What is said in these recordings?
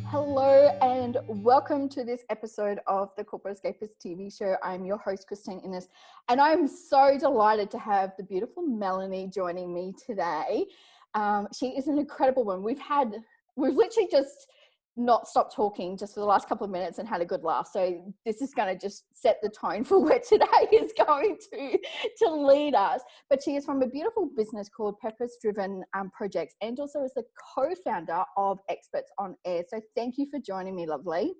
Hello and welcome to this episode of the Corporate Escapists TV show. I'm your host, Christine Innes, and I'm so delighted to have the beautiful Melanie joining me today. She is an incredible woman. We've literally just not stopped talking just for the last couple of minutes and had a good laugh. So this is going to just set the tone for where today is going to lead us. But she is from a beautiful business called Purpose Driven Projects, and also is the co-founder of Experts on Air. So thank you for joining me, lovely.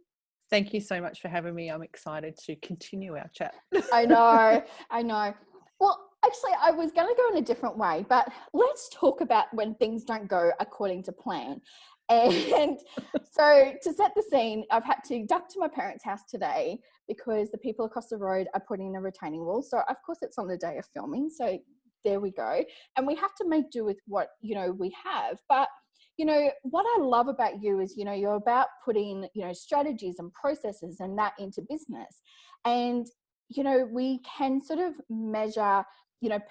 Thank you so much for having me. I'm excited to continue our chat. I know. Well, actually, I was going to go in a different way, but let's talk about when things don't go according to plan. And so to set the scene, I've had to duck to my parents' house today because the people across the road are putting in a retaining wall. So of course it's on the day of filming. So there we go. And we have to make do with what, we have. But, what I love about you is, you're about putting, strategies and processes and that into business. And, we can sort of measure,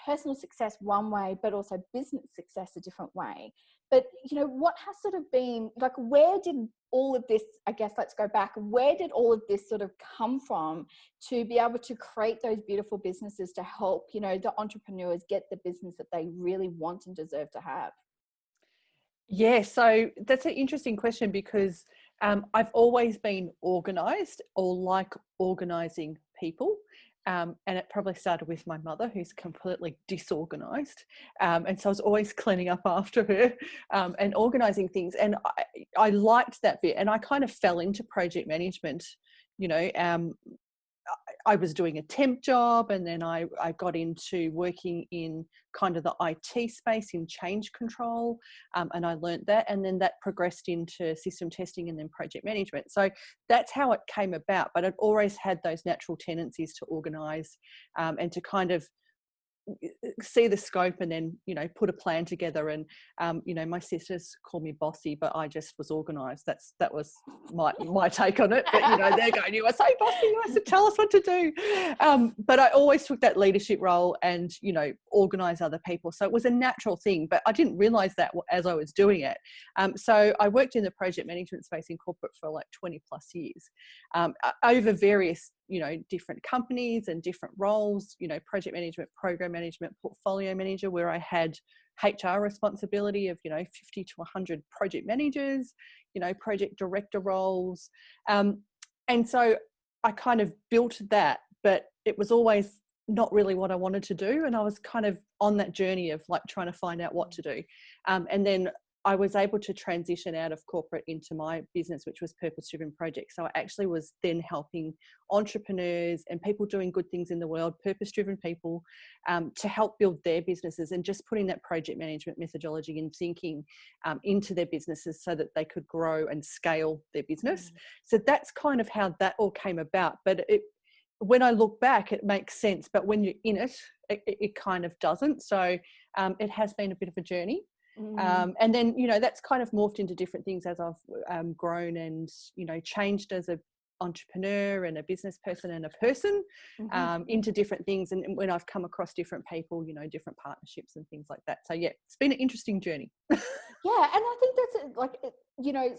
personal success one way, but also business success a different way. But, what has sort of been, like, where did all of this, I guess, let's go back, where did all of this sort of come from to be able to create those beautiful businesses to help, the entrepreneurs get the business that they really want and deserve to have? Yeah, so that's an interesting question because I've always been organised or like organising people. And it probably started with my mother, who's completely disorganised. And so I was always cleaning up after her and organising things. And I liked that bit. And I kind of fell into project management, I was doing a temp job, and then I got into working in kind of the IT space in change control, and I learned that, and then that progressed into system testing and then project management. So that's how it came about, but I'd always had those natural tendencies to organise and to kind of see the scope and then put a plan together. And my sisters call me bossy, but I just was organised. That was my take on it. But they're going, you are so bossy, you have to tell us what to do. But I always took that leadership role and organise other people, so it was a natural thing, but I didn't realise that as I was doing it. So I worked in the project management space in corporate for like 20 plus years, over various different companies and different roles, project management, program management, portfolio manager, where I had HR responsibility of 50 to 100 project managers, project director roles, and so I kind of built that, but it was always not really what I wanted to do, and I was kind of on that journey of like trying to find out what to do, and then I was able to transition out of corporate into my business, which was Purpose Driven Projects. So I actually was then helping entrepreneurs and people doing good things in the world, purpose-driven people, to help build their businesses, and just putting that project management methodology and thinking into their businesses so that they could grow and scale their business. So that's kind of how that all came about. But when I look back, it makes sense. But when you're in it, it kind of doesn't. So it has been a bit of a journey. And then, that's kind of morphed into different things as I've grown and, changed as an entrepreneur and a business person and a person into different things. And when I've come across different people, different partnerships and things like that. So, yeah, it's been an interesting journey. Yeah, and I think that's like,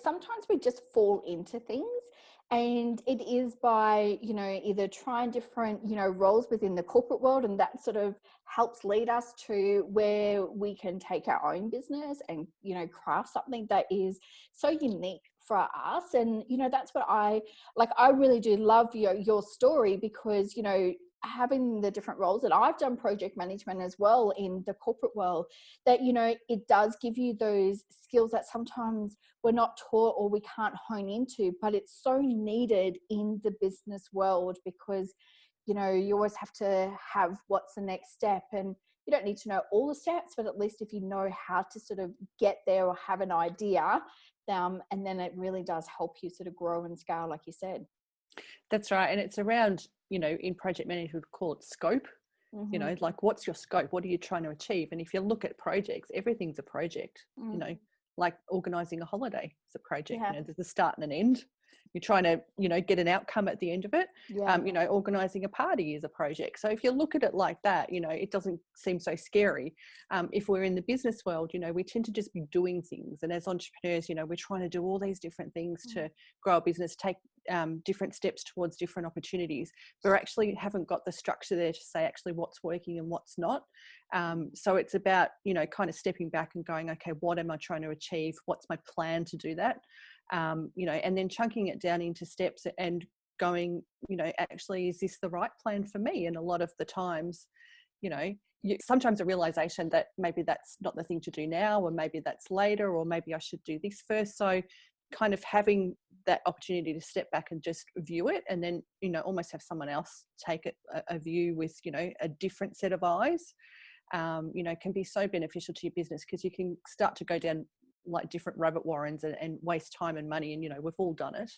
sometimes we just fall into things, and it is by, either trying different, roles within the corporate world, and that sort of helps lead us to where we can take our own business and, craft something that is so unique for us. And, that's what I really do love your story, because, having the different roles that I've done, project management as well in the corporate world, that, it does give you those skills that sometimes we're not taught or we can't hone into, but it's so needed in the business world, because, you always have to have what's the next step, and you don't need to know all the steps, but at least if you know how to sort of get there or have an idea, and then it really does help you sort of grow and scale, like you said. That's right. And it's around, in project management, we call it scope. Like, what's your scope? What are you trying to achieve? And if you look at projects, everything's a project. like organising a holiday is a project. Yeah. You know, there's a start and an end. You're trying to, you know, get an outcome at the end of it. Yeah. You know, organising a party is a project. So if you look at it like that, you know, it doesn't seem so scary. If we're in the business world, you know, we tend to just be doing things. And as entrepreneurs, you know, we're trying to do all these different things to grow our business, take different steps towards different opportunities. We actually haven't got the structure there to say actually what's working and what's not. So it's about, you know, kind of stepping back and going, okay, what am I trying to achieve? What's my plan to do that? You know, and then chunking it down into steps and going, you know, actually, is this the right plan for me? And a lot of the times, you know, sometimes a realization that maybe that's not the thing to do now, or maybe that's later, or maybe I should do this first. So kind of having that opportunity to step back and just view it, and then, you know, almost have someone else take it, a view with, you know, a different set of eyes, you know, can be so beneficial to your business, because you can start to go down like different rabbit warrens and waste time and money. And, you know, we've all done it.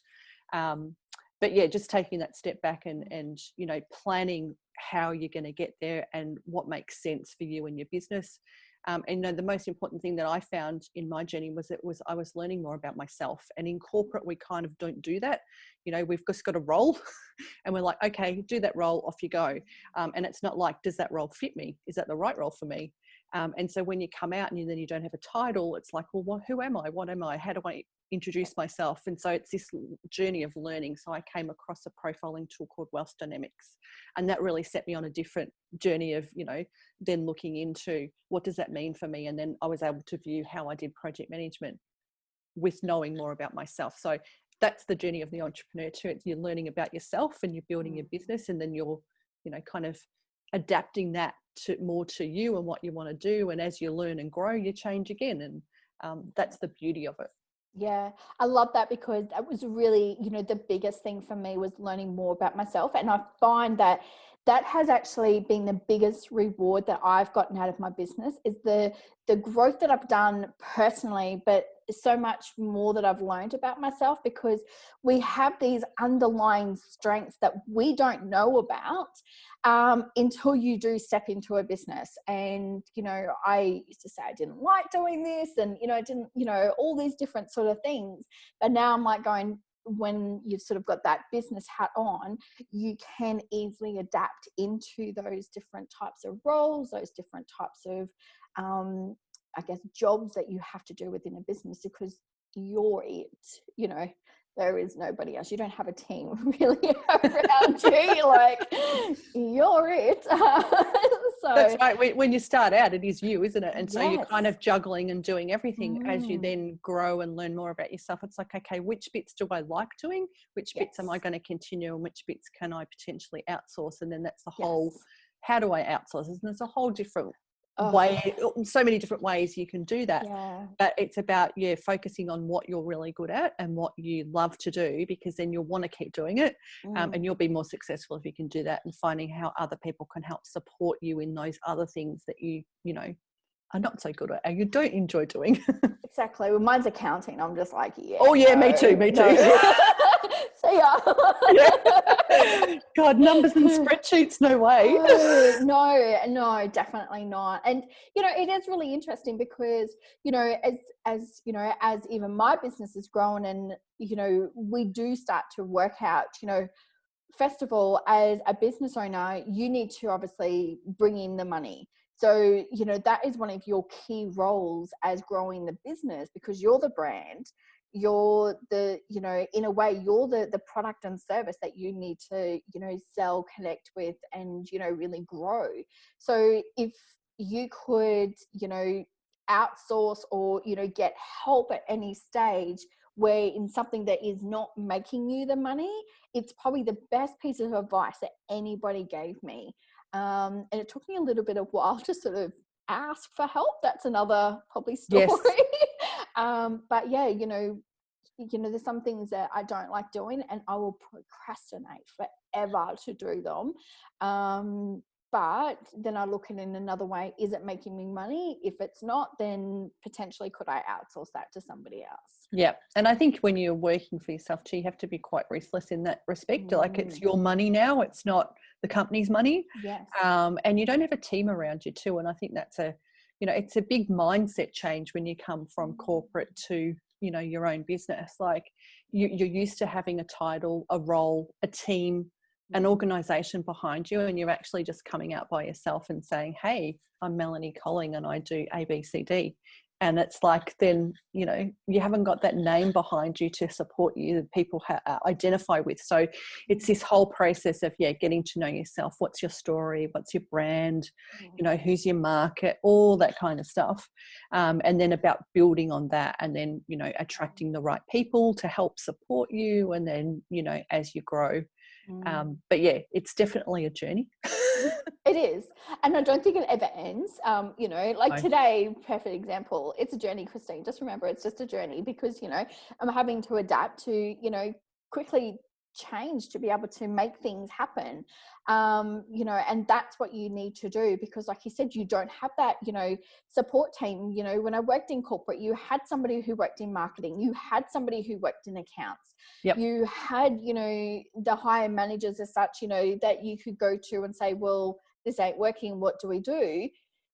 But yeah, just taking that step back and, you know, planning how you're going to get there and what makes sense for you and your business. And, you know, the most important thing that I found in my journey was I was learning more about myself. And in corporate, we kind of don't do that. You know, we've just got a role and we're like, okay, do that role, off you go. And it's not like, does that role fit me? Is that the right role for me? And so when you come out and then you don't have a title, it's like, well, who am I? What am I? How do I introduce myself? And so it's this journey of learning. So I came across a profiling tool called Wealth Dynamics, and that really set me on a different journey of, you know, then looking into what does that mean for me? And then I was able to view how I did project management with knowing more about myself. So that's the journey of the entrepreneur too. It's you're learning about yourself and you're building your business, and then you're, you know, kind of adapting that to more to you and what you want to do. And as you learn and grow, you change again. And that's the beauty of it. Yeah, I love that, because that was really, you know, the biggest thing for me was learning more about myself. And I find that that has actually been the biggest reward that I've gotten out of my business, is the growth that I've done personally, but so much more that I've learned about myself, because we have these underlying strengths that we don't know about until you do step into a business. And, you know, I used to say I didn't like doing this, and, you know, I didn't, you know, all these different sort of things. But now I'm like going, when you've sort of got that business hat on, you can easily adapt into those different types of roles, those different types of, I guess, jobs that you have to do within a business, because you're it, you know, there is nobody else. You don't have a team really around you. You're like, you're it. So that's right. When you start out, it is you, isn't it? And so yes. you're kind of juggling and doing everything. As you then grow and learn more about yourself, it's like, okay, which bits do I like doing? Which bits am I going to continue? And which bits can I potentially outsource? And then that's the whole, how do I outsource? And there's a whole different way, so many different ways you can do that. But it's about focusing on what you're really good at and what you love to do, because then you'll want to keep doing it, and you'll be more successful if you can do that, and finding how other people can help support you in those other things that you know are not so good at and you don't enjoy doing. Exactly. Well, mine's accounting. I'm just like, me too. See ya. God, numbers and spreadsheets, no way. No, definitely not. And, you know, it is really interesting because, you know, as you know, as even my business has grown, and, you know, we do start to work out, you know, first of all, as a business owner, you need to obviously bring in the money. So, you know, that is one of your key roles as growing the business, because you're the brand, you're the, you know, in a way, you're the product and service that you need to, you know, sell, connect with, and, you know, really grow. So if you could, you know, outsource or, you know, get help at any stage where in something that is not making you the money, it's probably the best piece of advice that anybody gave me. And it took me a little bit of while to sort of ask for help. That's another probably story. But yeah, you know, there's some things that I don't like doing, and I will procrastinate forever to do them. But then I look at it in another way. Is it making me money? If it's not, then potentially could I outsource that to somebody else? Yeah. And I think when you're working for yourself too, you have to be quite ruthless in that respect. Like, it's your money now. It's not the company's money. Yes. And you don't have a team around you too. And I think that's a it's a big mindset change when you come from corporate to, your own business. Like you're used to having a title, a role, a team, an organization behind you, and you're actually just coming out by yourself and saying, hey, I'm Melanie Colling and I do ABCD. And it's like, then, you haven't got that name behind you to support you that people identify with. So it's this whole process of, getting to know yourself. What's your story? What's your brand? Who's your market? All that kind of stuff. And then about building on that, and then, attracting the right people to help support you. And then, as you grow. But yeah, it's definitely a journey. It is. And I don't think it ever ends. Like today, perfect example, it's a journey, Christine. Just remember, it's just a journey, because, I'm having to adapt to, quickly change to be able to make things happen. And that's what you need to do, because like you said, you don't have that, support team. When I worked in corporate, you had somebody who worked in marketing, you had somebody who worked in accounts. Yep. You had, the higher managers as such, that you could go to and say, well, this ain't working. What do we do?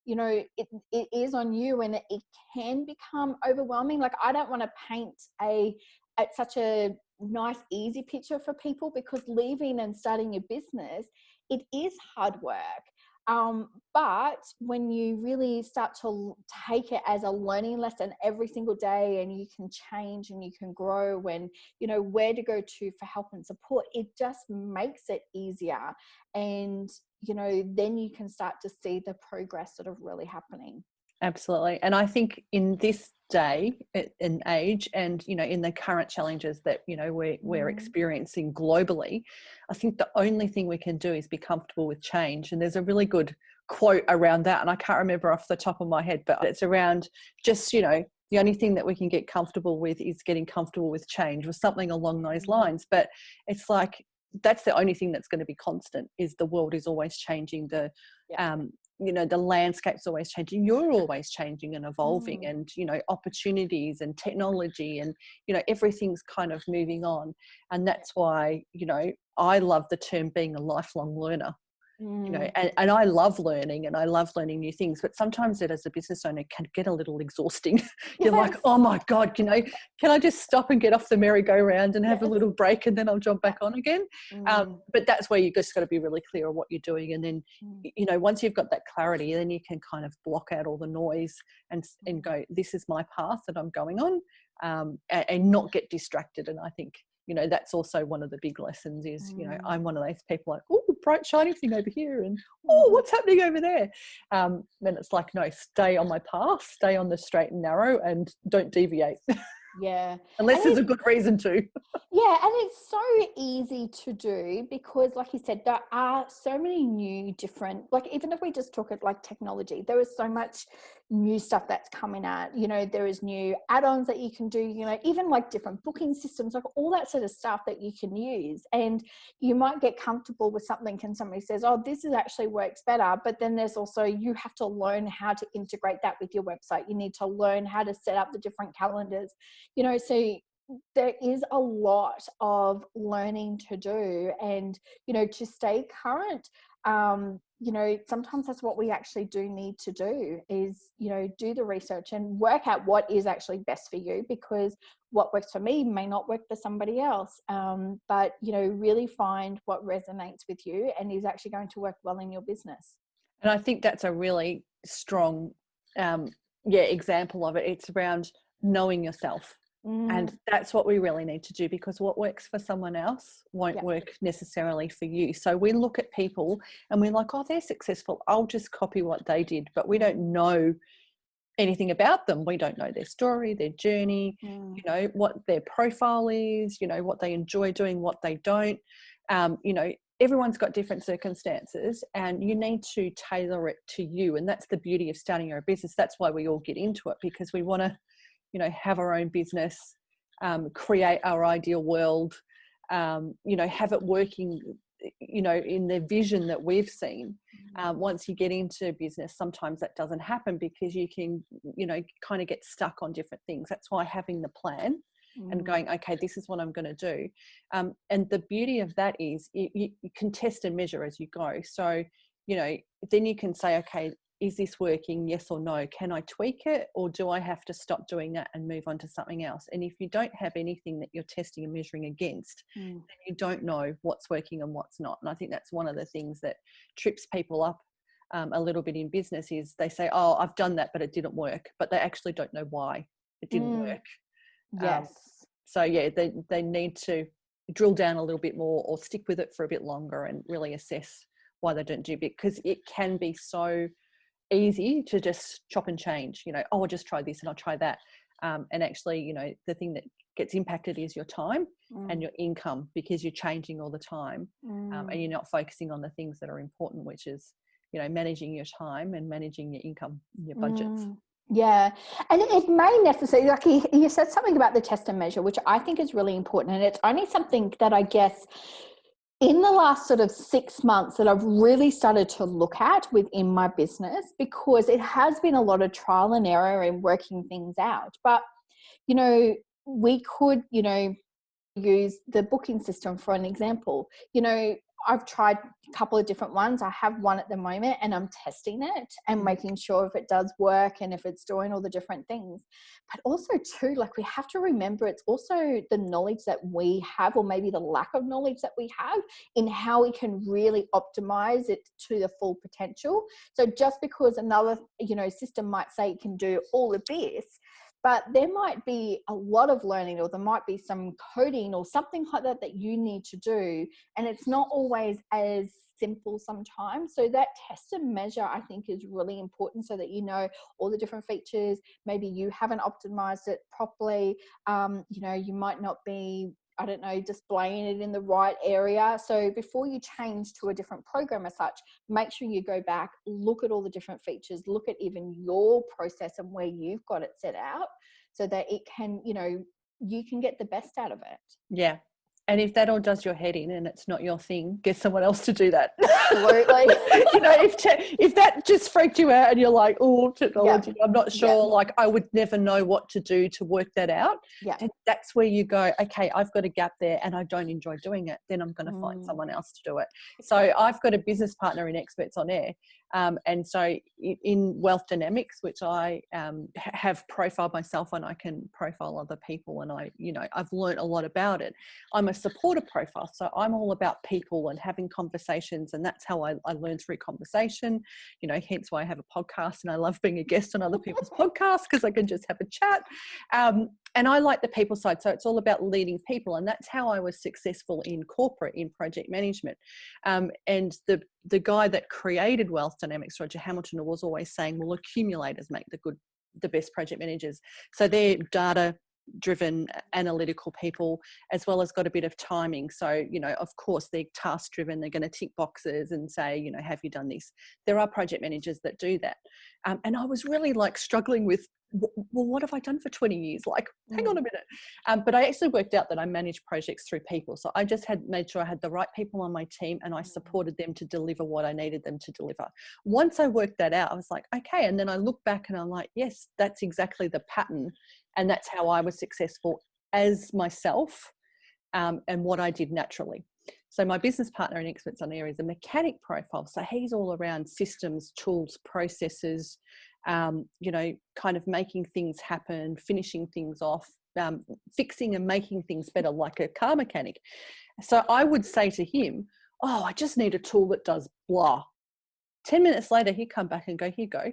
It is on you, and it can become overwhelming. Like, I don't want to paint at such a nice, easy picture for people, because leaving and starting your business, it is hard work. But when you really start to take it as a learning lesson every single day, and you can change and you can grow, when where to go to for help and support, it just makes it easier. And then you can start to see the progress sort of really happening. Absolutely. And I think in this day and age, and in the current challenges that we're experiencing globally, I think the only thing we can do is be comfortable with change. And there's a really good quote around that, and I can't remember off the top of my head, but it's around just the only thing that we can get comfortable with is getting comfortable with change, or something along those lines. But it's like, that's the only thing that's going to be constant, is the world is always changing. The landscape's always changing. You're always changing and evolving, and opportunities and technology, and everything's kind of moving on. And that's why I love the term being a lifelong learner. And I love learning, and I love learning new things, but sometimes it, as a business owner, can get a little exhausting. You're like, oh my God, can I just stop and get off the merry-go-round and have a little break, and then I'll jump back on again. But that's where you just got to be really clear on what you're doing. And then, once you've got that clarity, then you can kind of block out all the noise and go, this is my path that I'm going on, and not get distracted. And I think, that's also one of the big lessons is, I'm one of those people like, oh, bright, shiny thing over here. And, oh, what's happening over there? Then it's like, no, stay on my path, stay on the straight and narrow, and don't deviate. Yeah. Unless there's a good reason to. Yeah. And it's so easy to do, because like you said, there are so many new different, like, even if we just talk at like technology, there is so much new stuff that's coming out. There is new add-ons that you can do, even like different booking systems, like all that sort of stuff that you can use. And you might get comfortable with something, and somebody says, oh, this is actually works better. But then there's also, you have to learn how to integrate that with your website. You need to learn how to set up the different calendars, so there is a lot of learning to do. And, to stay current, sometimes that's what we actually do need to do is, do the research and work out what is actually best for you, because what works for me may not work for somebody else. But, really find what resonates with you and is actually going to work well in your business. And I think that's a really strong, example of it. It's around knowing yourself. And that's what we really need to do, because what works for someone else won't work necessarily for you. So we look at people and we're like, oh, they're successful, I'll just copy what they did. But we don't know anything about them. We don't know their story, their journey, what their profile is, what they enjoy doing, what they don't. Everyone's got different circumstances, and you need to tailor it to you. And that's the beauty of starting your own business. That's why we all get into it, because we want to have our own business, create our ideal world, have it working, in the vision that we've seen. Once you get into business, sometimes that doesn't happen, because you can, kind of get stuck on different things. That's why having the plan and going, okay, this is what I'm going to do. And the beauty of that is you can test and measure as you go. So, then you can say, okay, is this working? Yes or no? Can I tweak it, or do I have to stop doing that and move on to something else? And if you don't have anything that you're testing and measuring against, then you don't know what's working and what's not. And I think that's one of the things that trips people up a little bit in business, is they say, oh, I've done that, but it didn't work. But they actually don't know why it didn't work. Yes. So yeah, they need to drill down a little bit more, or stick with it for a bit longer and really assess why they don't do it, because it can be so easy to just chop and change, oh, I'll just try this and I'll try that. And actually, the thing that gets impacted is your time and your income, because you're changing all the time, and you're not focusing on the things that are important, which is, managing your time and managing your income, your budgets. Yeah. And it may necessarily, like you said something about the test and measure, which I think is really important. And it's only something that I guess in the last sort of 6 months that I've really started to look at within my business, because it has been a lot of trial and error in working things out. But, we could, use the booking system for an example. I've tried a couple of different ones. I have one at the moment and I'm testing it and making sure if it does work and if it's doing all the different things. But also too, like, we have to remember it's also the knowledge that we have, or maybe the lack of knowledge that we have, in how we can really optimize it to the full potential. So just because another, system might say it can do all of this, but there might be a lot of learning, or there might be some coding or something like that that you need to do. And it's not always as simple sometimes. So that test and measure, I think, is really important, so that you know all the different features. Maybe you haven't optimized it properly. You might not be, I don't know, displaying it in the right area. So before you change to a different program as such, make sure you go back, look at all the different features, look at even your process and where you've got it set out, so that it can, you can get the best out of it. Yeah. And if that all does your head in and it's not your thing, get someone else to do that. Absolutely. If that just freaked you out and you're like, oh, technology, I'm not sure, like, I would never know what to do to work that out. And that's where you go, okay, I've got a gap there and I don't enjoy doing it. Then I'm going to find someone else to do it. So I've got a business partner in Experts on Air. And so in Wealth Dynamics, which I have profiled myself on, I can profile other people, and I've learned a lot about it. I'm a supporter profile, so I'm all about people and having conversations, and that's how I learn through conversation. Hence why I have a podcast, and I love being a guest on other people's podcasts, because I can just have a chat. And I like the people side, so it's all about leading people, and that's how I was successful in corporate, in project management. And the guy that created Wealth Dynamics, Roger Hamilton, was always saying, well, accumulators make the best project managers. So they're data-driven, analytical people, as well as got a bit of timing. So, of course, they're task-driven. They're going to tick boxes and say, have you done this? There are project managers that do that. And I was really struggling with, well, what have I done for 20 years? Hang on a minute. But I actually worked out that I manage projects through people. So I just made sure I had the right people on my team, and I supported them to deliver what I needed them to deliver. Once I worked that out, I was like, okay. And then I look back and I'm like, yes, that's exactly the pattern. And that's how I was successful as myself, and what I did naturally. So my business partner in Experts on Air is a mechanic profile. So he's all around systems, tools, processes, kind of making things happen, finishing things off, fixing and making things better, like a car mechanic. So I would say to him, oh, I just need a tool that does blah. 10 minutes later, he'd come back and go, here you go.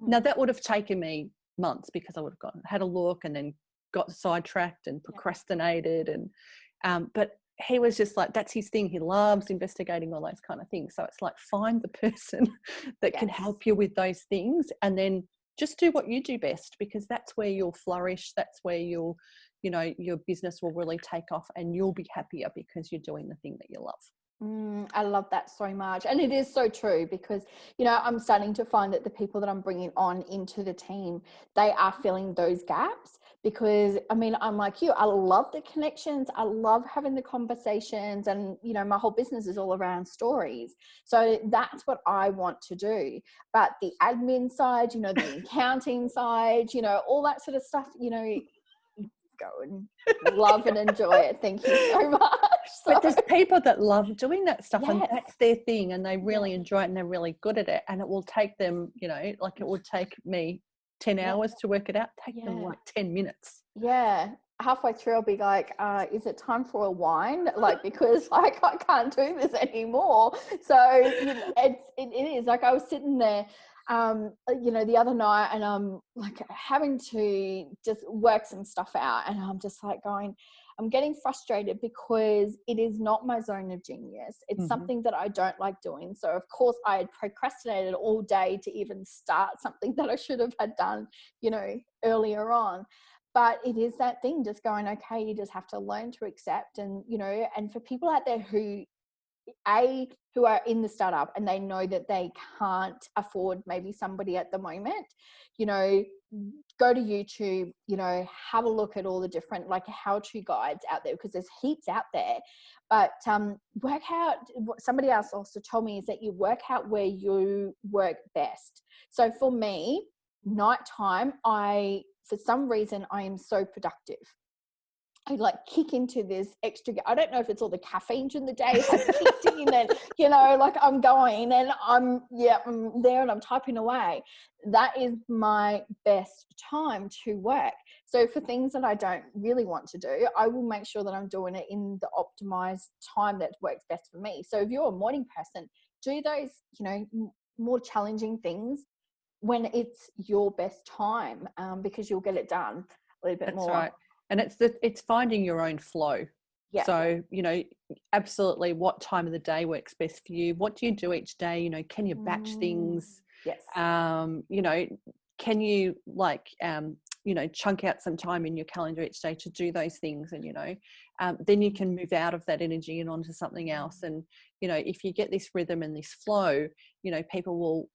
Now that would have taken me months, because I would have had a look and then got sidetracked and procrastinated. And but he was just like, that's his thing. He loves investigating all those kind of things. So it's like, find the person that can help you with those things, and then just do what you do best, because that's where you'll flourish. That's where your business will really take off, and you'll be happier because you're doing the thing that you love. I love that so much. And it is so true, because, I'm starting to find that the people that I'm bringing on into the team, they are filling those gaps, because, I'm like you, I love the connections. I love having the conversations, and, my whole business is all around stories. So that's what I want to do. But the admin side, the accounting side, all that sort of stuff, go and love and enjoy it. Thank you so much. So, but there's people that love doing that stuff, and yes. that's their thing, and they really Yeah. enjoy it, and they're really good at it. And it will take them, you know, like it would take me 10 Yeah. hours to work it out, take them Yeah. like 10 minutes. Yeah. Halfway through, I'll be like, is it time for a wine? Like, because like I can't do this anymore. So, you know, it is like I was sitting there, you know, the other night, and I'm like having to just work some stuff out, and I'm just like going, I'm getting frustrated because it is not my zone of genius. It's something that I don't like doing. So of course I had procrastinated all day to even start something that I should have had done, you know, earlier on. But it is that thing, just going, okay, you just have to learn to accept. And, you know, and for people out there who are in the startup and they know that they can't afford maybe somebody at the moment, you know, go to YouTube, you know, have a look at all the different like how-to guides out there, because there's heaps out there. But work out, what somebody else also told me is that you work out where you work best. So for me, nighttime, for some reason I am so productive. I like kick into this extra, I don't know if it's all the caffeine during the day has kicked in, and, you know, like I'm going and I'm there and I'm typing away. That is my best time to work. So for things that I don't really want to do, I will make sure that I'm doing it in the optimized time that works best for me. So if you're a morning person, do those, you know, more challenging things when it's your best time, because you'll get it done a little bit That's more. right. And it's finding your own flow. Yeah. So, you know, absolutely what time of the day works best for you. What do you do each day? You know, can you batch things? Yes. You know, can you like, you know, chunk out some time in your calendar each day to do those things? And, you know, then you can move out of that energy and onto something else. And, you know, if you get this rhythm and this flow, you know, people will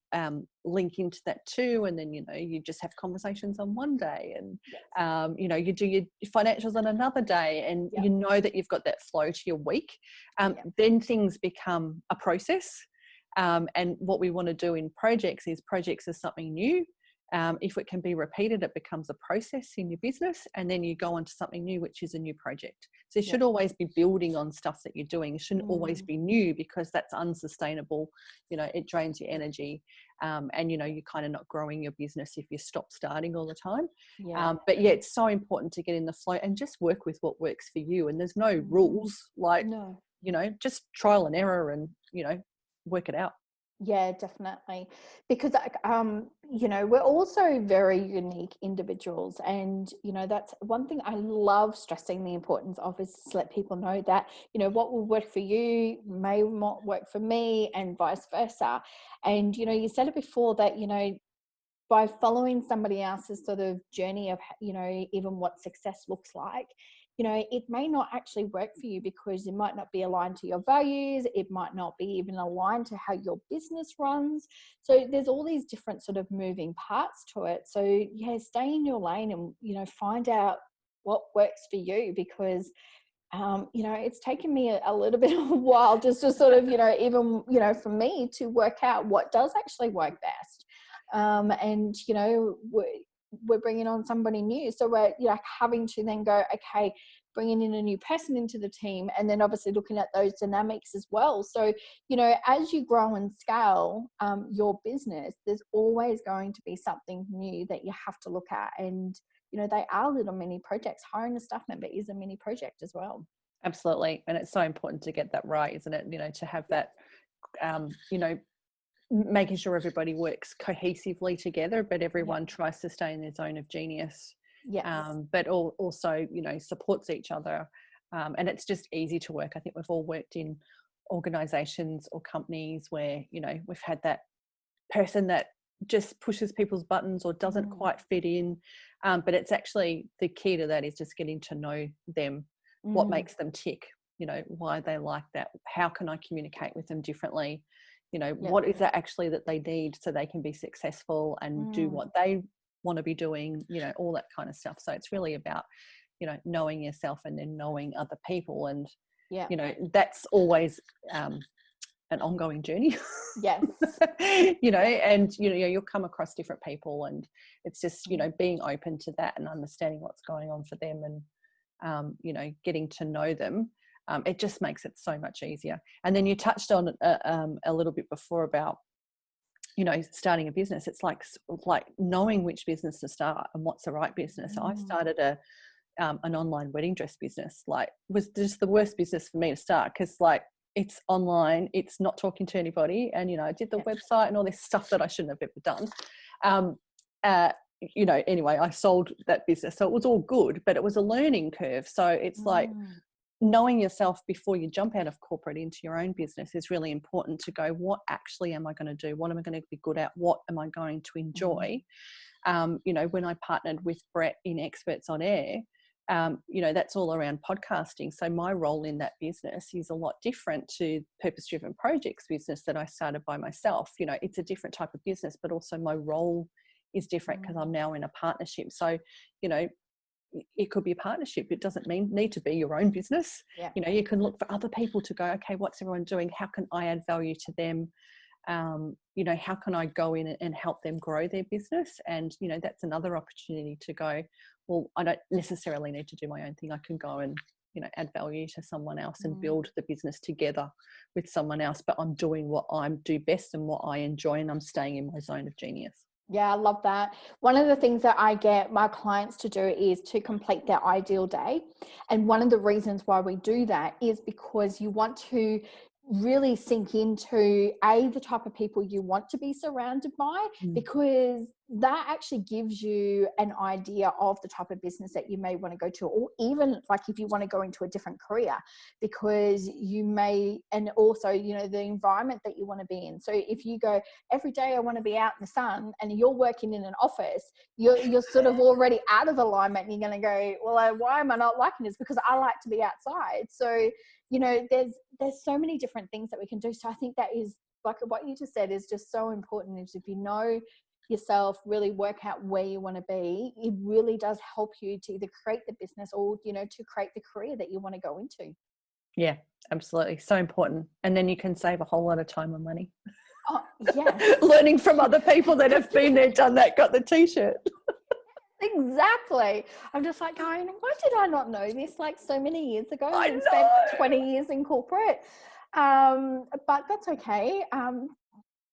link into that too. And then, you know, you just have conversations on one day, and, Yes. you know, you do your financials on another day, and you know that you've got that flow to your week. Then things become a process. And what we want to do in projects is something new. If it can be repeated, it becomes a process in your business, and then you go on to something new, which is a new project. So you should always be building on stuff that you're doing. It shouldn't always be new, because that's unsustainable. You know, it drains your energy, and, you know, you're kind of not growing your business if you stop starting all the time. But yeah, it's so important to get in the flow and just work with what works for you. And there's no rules, like, you know, just trial and error, and, you know, work it out. Yeah, definitely. Because, you know, we're also very unique individuals. And, you know, that's one thing I love stressing the importance of, is to let people know that, you know, what will work for you may not work for me, and vice versa. And, you know, you said it before that, you know, by following somebody else's sort of journey of, you know, even what success looks like, you know, it may not actually work for you, because it might not be aligned to your values. It might not be even aligned to how your business runs. So there's all these different sort of moving parts to it. So yeah, stay in your lane and, you know, find out what works for you, because you know, it's taken me a little bit of a while just to sort of, you know, even, you know, for me to work out what does actually work best. And, you know, we're bringing on somebody new. So we're, you know, having to then go, okay, bringing in a new person into the team, and then obviously looking at those dynamics as well. So, you know, as you grow and scale your business, there's always going to be something new that you have to look at. And, you know, they are little mini projects. Hiring a staff member is a mini project as well. Absolutely. And it's so important to get that right, isn't it? You know, to have that, you know, making sure everybody works cohesively together, but everyone tries to stay in their zone of genius. But also, you know, supports each other. And it's just easy to work. I think we've all worked in organizations or companies where, you know, we've had that person that just pushes people's buttons or doesn't quite fit in. But it's actually, the key to that is just getting to know them, what makes them tick, you know, why they like that. How can I communicate with them differently? You know, what is that actually that they need so they can be successful and do what they want to be doing, you know, all that kind of stuff. So it's really about, you know, knowing yourself and then knowing other people. And, you know, that's always an ongoing journey. Yes. You know, and, you know, you'll come across different people, and it's just, you know, being open to that and understanding what's going on for them, and, you know, getting to know them. It just makes it so much easier. And then you touched on a little bit before about, you know, starting a business. It's like knowing which business to start and what's the right business. I started an online wedding dress business. Like, was just the worst business for me to start, because like, it's online, it's not talking to anybody, and you know, I did the website and all this stuff that I shouldn't have ever done. You know, anyway, I sold that business, so it was all good, but it was a learning curve. So it's like knowing yourself before you jump out of corporate into your own business is really important, to go, what actually am I going to do? What am I going to be good at? What am I going to enjoy? You know, when I partnered with Brett in Experts on Air, you know, that's all around podcasting. So my role in that business is a lot different to Purpose Driven Projects business that I started by myself. You know, it's a different type of business, but also my role is different because I'm now in a partnership. So, you know, it could be a partnership. It doesn't need to be your own business. You know, you can look for other people to go, okay, what's everyone doing? How can I add value to them? You know, how can I go in and help them grow their business? And, you know, that's another opportunity to go, well, I don't necessarily need to do my own thing. I can go and, you know, add value to someone else and build the business together with someone else, but I'm doing what I do best and what I enjoy, and I'm staying in my zone of genius. Yeah, I love that. One of the things that I get my clients to do is to complete their ideal day. And one of the reasons why we do that is because you want to really sink into the type of people you want to be surrounded by, because that actually gives you an idea of the type of business that you may want to go to, or even like if you want to go into a different career, because you may, and also, you know, the environment that you want to be in. So if you go, every day I want to be out in the sun, and you're working in an office, you're sort of already out of alignment, and you're going to go, well, why am I not liking this? Because I like to be outside. So, you know, there's so many different things that we can do. So I think that is, like what you just said, is just so important, is if you know yourself, really work out where you want to be, it really does help you to either create the business or, you know, to create the career that you want to go into. Yeah, absolutely. So important. And then you can save a whole lot of time and money. Oh, yes. Learning from other people that have been there, done that, got the t-shirt. Exactly. I'm just like going, why did I not know this like so many years ago? I spent 20 years in corporate. But that's okay.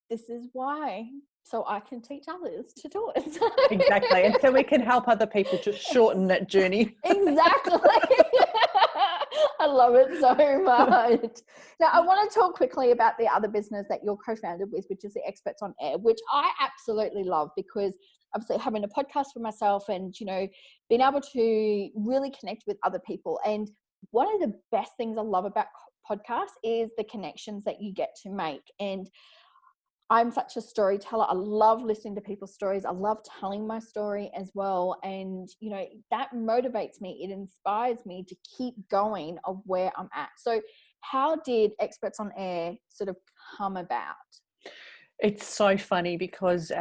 This is why, so I can teach others to do it. Exactly. And so we can help other people to shorten that journey. Exactly. I love it so much. Now, I want to talk quickly about the other business that you're co-founded with, which is the Experts on Air, which I absolutely love, because obviously having a podcast for myself and, you know, being able to really connect with other people. And one of the best things I love about podcasts is the connections that you get to make. And I'm such a storyteller. I love listening to people's stories. I love telling my story as well. And, you know, that motivates me. It inspires me to keep going of where I'm at. So how did Experts on Air sort of come about? It's so funny because,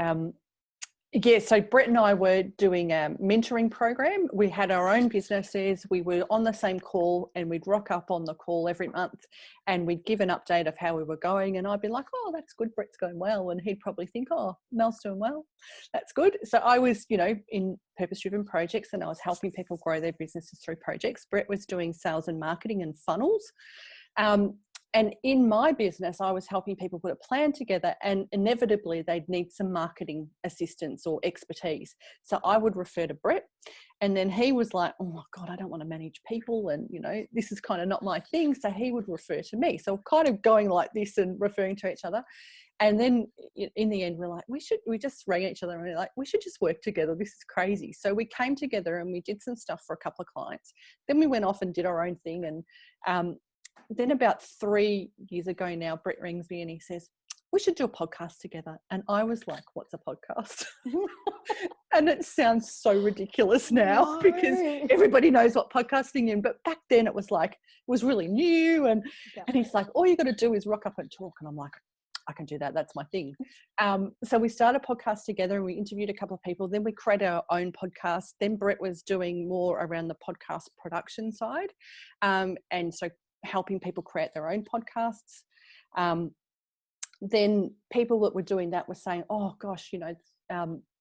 so Brett and I were doing a mentoring program. We had our own businesses. We were on the same call, and we'd rock up on the call every month, and we'd give an update of how we were going. And I'd be like, oh, that's good, Brett's going well. And he'd probably think, oh, Mel's doing well. That's good. So I was, you know, in purpose-driven projects, and I was helping people grow their businesses through projects. Brett was doing sales and marketing and funnels. And in my business, I was helping people put a plan together, and inevitably they'd need some marketing assistance or expertise. So I would refer to Brett, and then he was like, oh my God, I don't want to manage people. And, you know, this is kind of not my thing. So he would refer to me. So kind of going like this and referring to each other. And then in the end, we're like, we just rang each other and we're like, we should just work together. This is crazy. So we came together and we did some stuff for a couple of clients. Then we went off and did our own thing. And, then about 3 years ago now, Brett rings me and he says, we should do a podcast together. And I was like, what's a podcast? And it sounds so ridiculous now because everybody knows what podcasting is. But back then it was like, it was really new. And he's like, all you got to do is rock up and talk. And I'm like, I can do that. That's my thing. So we started a podcast together and we interviewed a couple of people. Then we created our own podcast. Then Brett was doing more around the podcast production side. And so helping people create their own podcasts. Then people that were doing that were saying, oh gosh, you know,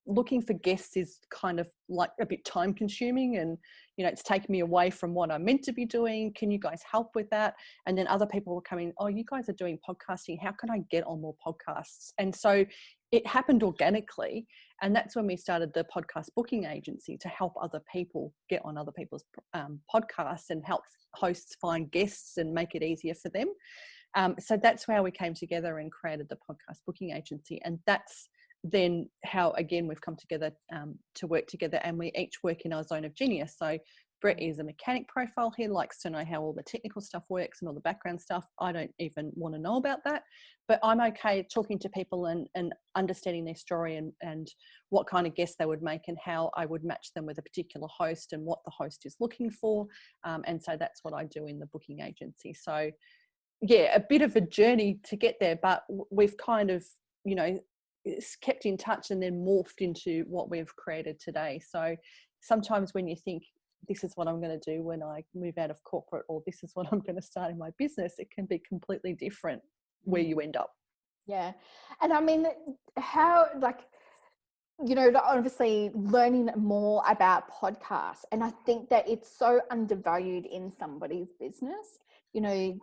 looking for guests is kind of like a bit time consuming, and it's taken me away from what I'm meant to be doing. Can you guys help with that? And then other people were coming, oh, you guys are doing podcasting, how can I get on more podcasts? And so it happened organically, and that's when we started the podcast booking agency to help other people get on other people's podcasts and help hosts find guests and make it easier for them. So that's how we came together and created the podcast booking agency. And that's then how, again, we've come together to work together, and we each work in our zone of genius. So Brett is a mechanic profile. He likes to know how all the technical stuff works and all the background stuff. I don't even want to know about that, but I'm okay talking to people and understanding their story and what kind of guests they would make and how I would match them with a particular host and what the host is looking for. And so that's what I do in the booking agency. So yeah, a bit of a journey to get there, but we've kind of, kept in touch and then morphed into what we've created today. So sometimes when you think, this is what I'm going to do when I move out of corporate, or this is what I'm going to start in my business, it can be completely different where you end up. Yeah. And I mean, how, obviously learning more about podcasts. And I think that it's so undervalued in somebody's business,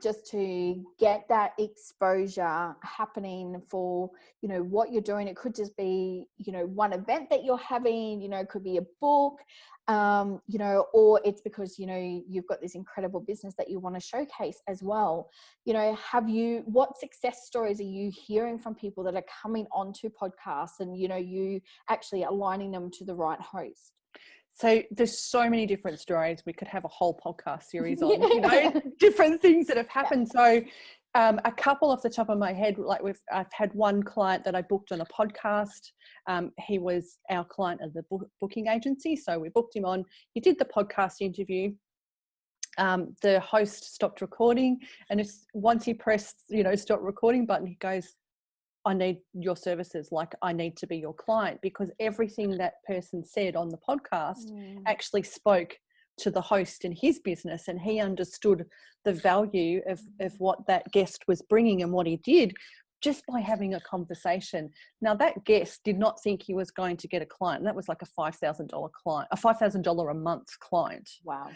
just to get that exposure happening for, what you're doing. It could just be, one event that you're having, it could be a book, or it's because, you've got this incredible business that you want to showcase as well. What success stories are you hearing from people that are coming onto podcasts and, you actually aligning them to the right host? So there's so many different stories. We could have a whole podcast series on, different things that have happened. So a couple off the top of my head, I've had one client that I booked on a podcast. He was our client of the booking agency. So we booked him on. He did the podcast interview. The host stopped recording, and once he pressed, stop recording button, he goes, I need your services. I need to be your client, because everything that person said on the podcast actually spoke to the host in his business, and he understood the value of what that guest was bringing and what he did just by having a conversation. Now, that guest did not think he was going to get a client. And that was like a $5,000 client, a $5,000 a month client. Wow.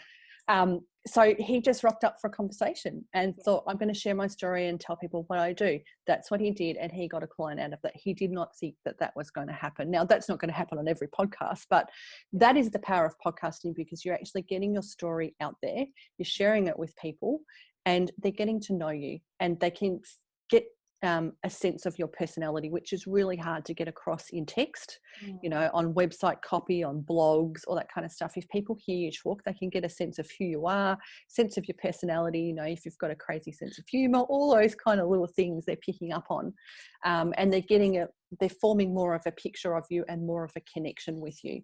So he just rocked up for a conversation and thought, I'm going to share my story and tell people what I do. That's what he did. And he got a client out of that. He did not think that was going to happen. Now, that's not going to happen on every podcast, but that is the power of podcasting, because you're actually getting your story out there. You're sharing it with people, and they're getting to know you, and they can get a sense of your personality, which is really hard to get across in text, on website copy, on blogs, all that kind of stuff. If people hear you talk, they can get a sense of who you are, sense of your personality, if you've got a crazy sense of humor, all those kind of little things they're picking up on. And they're forming more of a picture of you and more of a connection with you.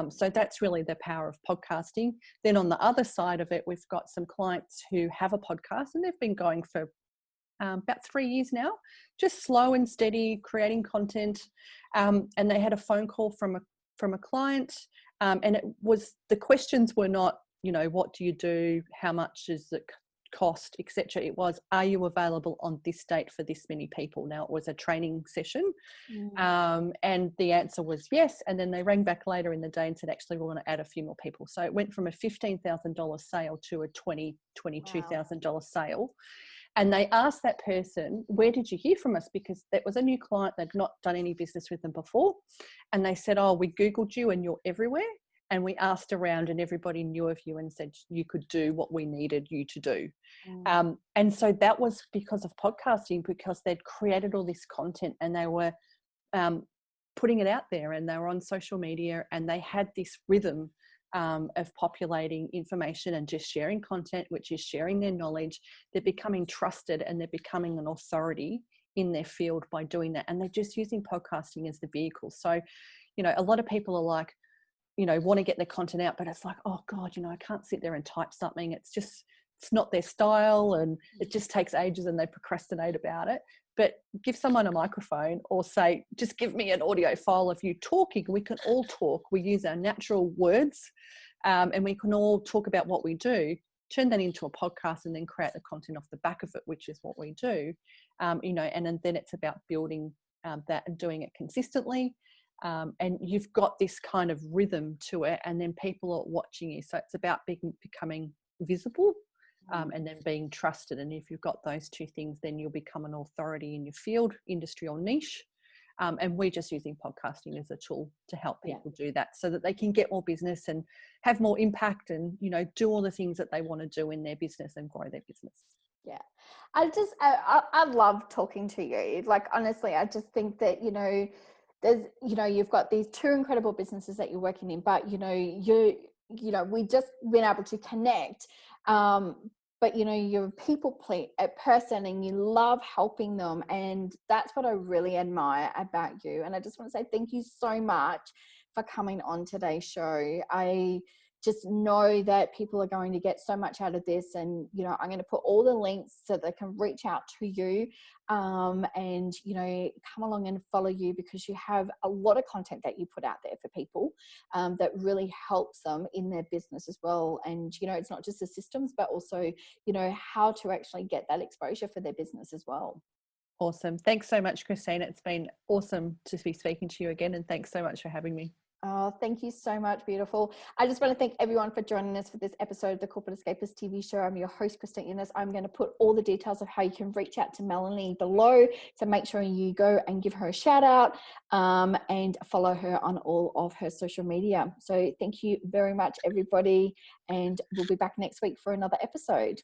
So that's really the power of podcasting. Then on the other side of it, we've got some clients who have a podcast, and they've been going for about 3 years now, just slow and steady, creating content. And they had a phone call from a client, and the questions were not, what do you do? How much is it cost, etc. It was, are you available on this date for this many people? Now, it was a training session, and the answer was yes. And then they rang back later in the day and said, actually, we want to add a few more people. So it went from a $15,000 sale to a $22,000 sale. And they asked that person, where did you hear from us? Because that was a new client. They'd not done any business with them before. And they said, oh, we Googled you and you're everywhere. And we asked around and everybody knew of you and said you could do what we needed you to do. And so that was because of podcasting, because they'd created all this content and they were putting it out there, and they were on social media, and they had this rhythm of populating information and just sharing content, which is sharing their knowledge. They're becoming trusted and they're becoming an authority in their field by doing that. And they're just using podcasting as the vehicle. So, a lot of people are like, want to get their content out, but it's like, oh God, I can't sit there and type something. It's not their style, and it just takes ages, and they procrastinate about it. But give someone a microphone, or say, just give me an audio file of you talking. We can all talk. We use our natural words, and we can all talk about what we do, turn that into a podcast, and then create the content off the back of it, which is what we do. And then it's about building that and doing it consistently. and you've got this kind of rhythm to it, and then people are watching you. So it's about becoming visible, and then being trusted. And if you've got those two things, then you'll become an authority in your field, industry, or niche. And we're just using podcasting as a tool to help people do that, so that they can get more business and have more impact, and, you know, do all the things that they want to do in their business and grow their business. Yeah. I love talking to you. Like, honestly, I just think that, you know, there's, you know, you've got these two incredible businesses that you're working in, but, you know, we just been able to connect. But, you know, you're a people person, and you love helping them. And that's what I really admire about you. And I just want to say thank you so much for coming on today's show. I just know that people are going to get so much out of this, and, you know, I'm going to put all the links so they can reach out to you, and, you know, come along and follow you, because you have a lot of content that you put out there for people, that really helps them in their business as well. And, you know, it's not just the systems, but also, you know, how to actually get that exposure for their business as well. Awesome. Thanks so much, Christina. It's been awesome to be speaking to you again, and thanks so much for having me. Oh, thank you so much. Beautiful. I just want to thank everyone for joining us for this episode of the Corporate Escapists TV show. I'm your host, Christine Innes. I'm going to put all the details of how you can reach out to Melanie below. So make sure you go and give her a shout out, and follow her on all of her social media. So thank you very much, everybody. And we'll be back next week for another episode.